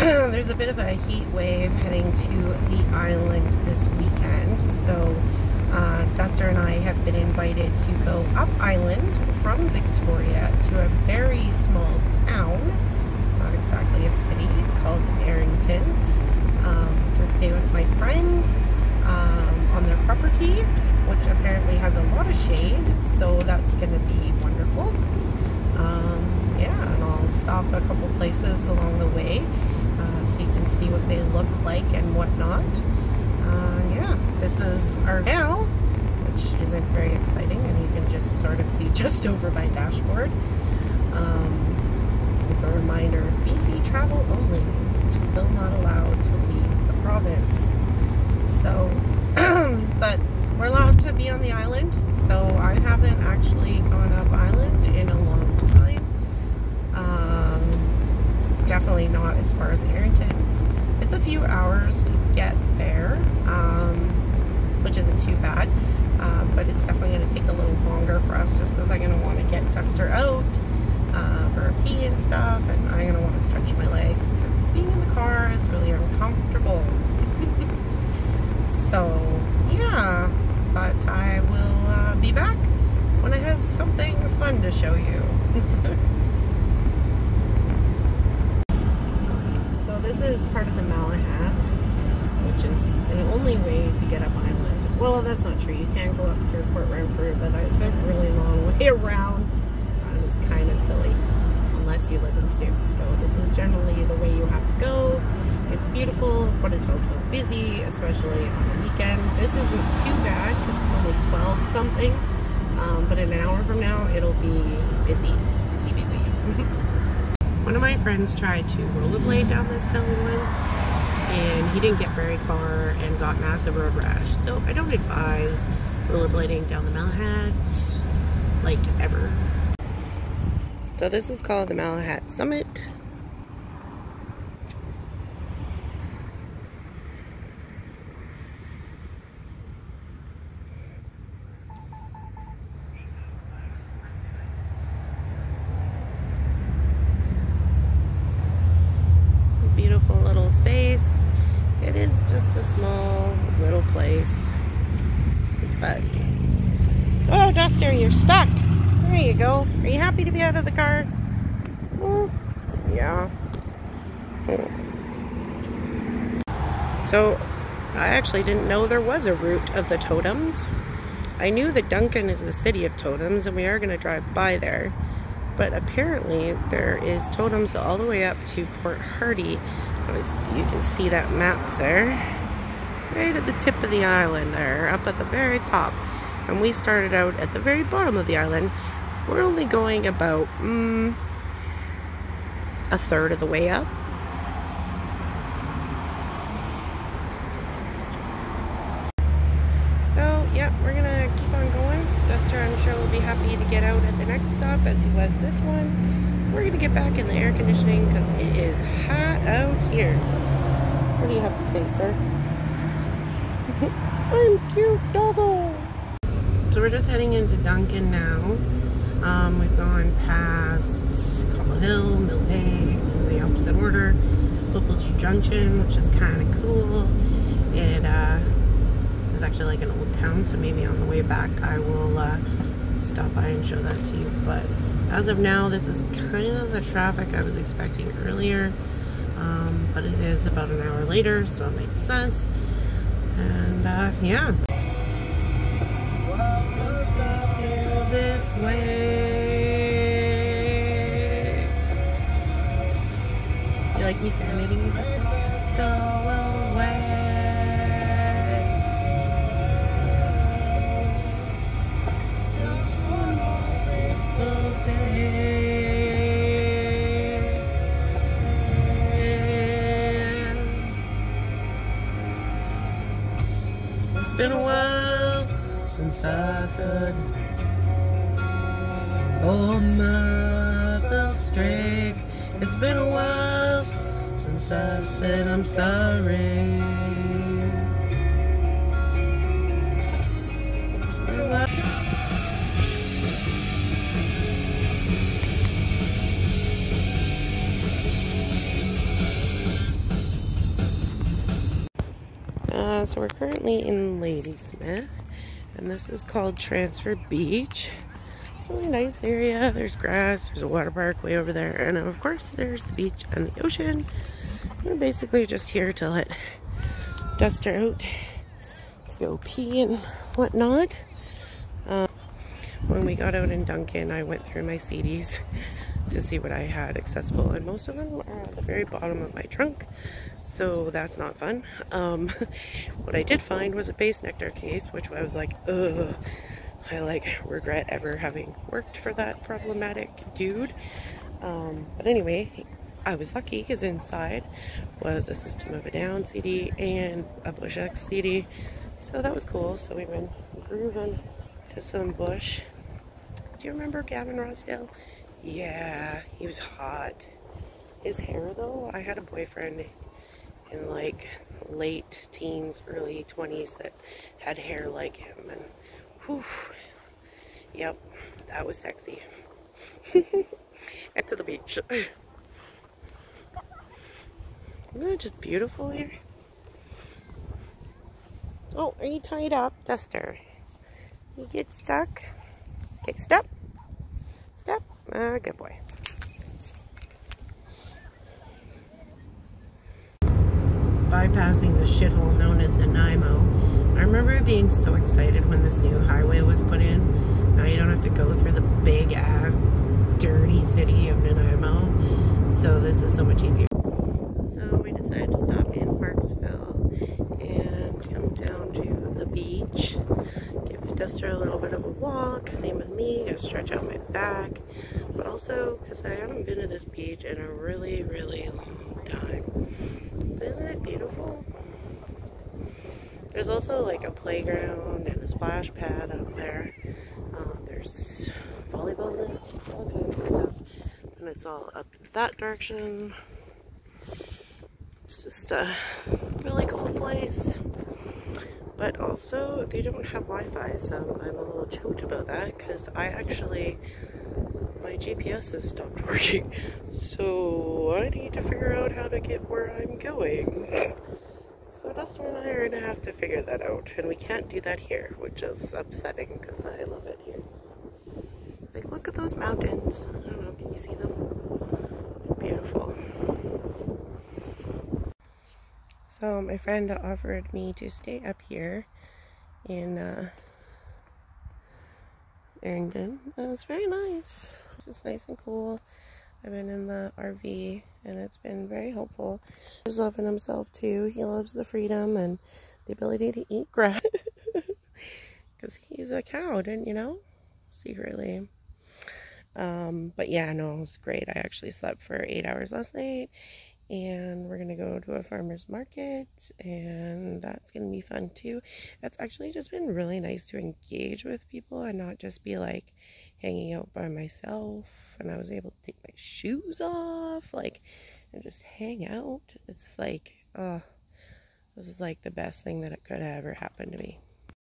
there's a bit of a heat wave heading to the island this weekend, so Duster and I have been invited to go up island from Victoria to a very small town, not exactly a city, called Errington, to stay with my friend on their property, which apparently has a lot of shade, so that's going to be wonderful. Yeah, and I'll stop a couple places along the way so you can see what they look like and whatnot. Yeah, this is our now, which isn't very exciting, and you can just sort of see just over my dashboard. With a reminder, BC travel only. We're still not allowed to leave the province. So, but we're allowed to be on the island, so I haven't actually gone up island in a long time. Definitely not as far as Errington. It's a few hours to get there, which isn't too bad, but it's definitely going to take a little longer for us just because I'm going to want to get Duster out for a pee and stuff, and I'm going to want to stretch my legs because being in the car is really uncomfortable. So, yeah, but I will be back when I have something fun to show you. So this is part of the Malahat, which is the only way to get up island. Well, that's not true. You can go up through Port Renfrew, but it's a really long way around, and it's kind of silly unless you live in Sioux. So this is generally the way you have to go. It's beautiful, but it's also busy, especially on the weekend. This isn't too bad because it's only 12 something, but in an hour from now it'll be busy. One of my friends tried to rollerblade down this hill once, and he didn't get very far and got massive road rash. So I don't advise rollerblading down the Malahat, like, ever. So this is called the Malahat Summit. Beautiful little space. It is just a small little place, but oh, Duster, you're stuck. There you go. Are you happy to be out of the car? Oh, yeah. So I actually didn't know there was a route of the totems. I knew that Duncan is the city of totems, and we are going to drive by there. But apparently there is totems all the way up to Port Hardy. You can see that map there. Right at the tip of the island there, up at the very top. And we started out at the very bottom of the island. We're only going about a third of the way up. So, yeah, we're gonna keep on going. Duster, I'm sure, will be happy to get out at the next stop as he was this one. We're gonna get back in the air conditioning because it is hot out here. What do you have to say, sir? I'm cute, doggo. So we're just heading into Duncan now. We've gone past Cobble Hill, Mill Bay, in the opposite order, Whipple Junction, which is kind of cool. It is actually like an old town, so maybe on the way back I will stop by and show that to you. But as of now, this is kind of the traffic I was expecting earlier, but it is about an hour later, so it makes sense. And yeah. This way. You like me serenading you this way? Go away. Just one more blissful day. It's been a while since I could hold myself straight. It's been a while since I said I'm sorry. So we're currently in Ladysmith, and this is called Transfer Beach. It's a really nice area. There's grass, there's a water park way over there, and of course there's the beach and the ocean. We're basically just here to let Duster out to go pee and whatnot. When we got out in Duncan, I went through my CDs to see what I had accessible, and most of them are at the very bottom of my trunk, so that's not fun. What I did find was a bass nectar case, which I was like, ugh, I like regret ever having worked for that problematic dude. But anyway, I was lucky because inside was a System of a Down CD and a Bush X CD, so that was cool. So we've been grooving to some Bush. Do you remember Gavin Rossdale? Yeah, he was hot. His hair though, I had a boyfriend in like late teens, early 20s that had hair like him, and whew, yep, that was sexy. And to the beach. Isn't that just beautiful here? Oh, are you tied up, Duster? You get stuck? Okay, step. Step. Good boy. Bypassing the shithole known as Nanaimo. I remember being so excited when this new highway was put in. Now you don't have to go through the big ass dirty city of Nanaimo. So this is so much easier. So we decided to stop in Parksville and come down to the beach. Give Duster a little bit of a walk. Same with me. Gotta stretch out my back. But also because I haven't been to this beach in a really, really long time. But isn't it beautiful? There's also like a playground and a splash pad up there. There's volleyball nets, all kinds of stuff. And it's all up that direction. It's just a really cool place. But also, they don't have Wi-Fi, so I'm a little choked about that because my GPS has stopped working. So I need to figure out how to get where I'm going. So Duster and I are gonna have to figure that out, and we can't do that here, which is upsetting because I love it here. Like, look at those mountains. I don't know, can you see them? Beautiful. So my friend offered me to stay up here in Errington. It's very nice. It's just nice and cool. I've been in the RV and it's been very helpful. He's loving himself too. He loves the freedom and the ability to eat grass. Because he's a cow, didn't you know? Secretly. But yeah, no, it was great. I actually slept for 8 hours last night. And we're gonna go to a farmer's market, and that's gonna be fun too. It's actually just been really nice to engage with people and not just be like hanging out by myself. And I was able to take my shoes off, like, and just hang out. It's like, this is like the best thing that could have ever happened to me.